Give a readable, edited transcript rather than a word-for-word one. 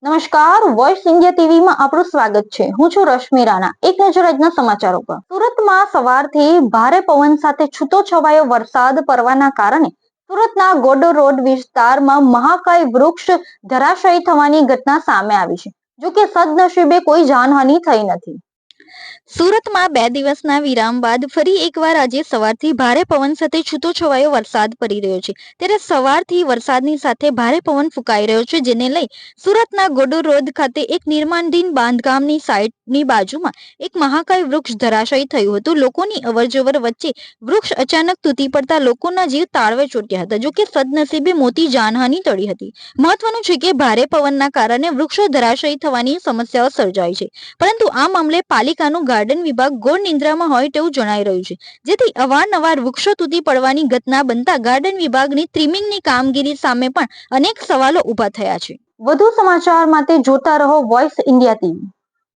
નમસ્કાર, voice India ટીવીમાં આપણું સ્વાગત છે. હું છું રશ્મિ રાણા. એક નજર આજના સમાચારો પર. સુરતમાં સવારથી ભારે પવન સાથે છૂટોછવાયો વરસાદ પડવાના કારણે સુરતના ગોંડલ રોડ વિસ્તારમાં મહાકાય વૃક્ષ ધરાશાયી થવાની ઘટના સામે આવી છે. જો કે સદનસીબે કોઈ જાનહાનિ થઈ નથી. સુરતમાં 2 દિવસના વિરામ બાદ ફરી એકવાર આજે સવારથી ભારે પવન સાથે છૂટોછવાયો વરસાદ પડી રહ્યો છે. ત્યારે સવારથી વરસાદની સાથે ભારે પવન ફૂંકાઈ રહ્યો છે, જેને લઈ સુરતના ગોંડલ રોડ ખાતે એક નિર્માણાધીન બાંધકામની સાઇટની બાજુમાં એક મહાકાય વૃક્ષ ધરાશાયી થયું હતું. લોકોની અવરજવર વચ્ચે વૃક્ષ અચાનક તૂટી પડતા લોકોના જીવ તાળવે ચોંટ્યા હતા. જો કે સદનસીબે મોટી જાનહાનિ ટળી હતી. મહત્વનું છે કે ભારે પવનના કારણે વૃક્ષો ધરાશાયી થવાની સમસ્યાઓ સર્જાઈ છે, પરંતુ આ મામલે પાલિકાનું ગાર્ડન વિભાગ ઘોર નિંદ્રામાં હોય તેવું જણાઈ રહ્યું છે, જેથી અવારનવાર વૃક્ષો તૂટી પડવાની ઘટના બનતા ગાર્ડન વિભાગની ટ્રીમિંગની કામગીરી સામે પણ અનેક સવાલો ઉભા થયા છે. વધુ સમાચાર માટે જોતા રહો વોઇસ ઇન્ડિયા ટીવી.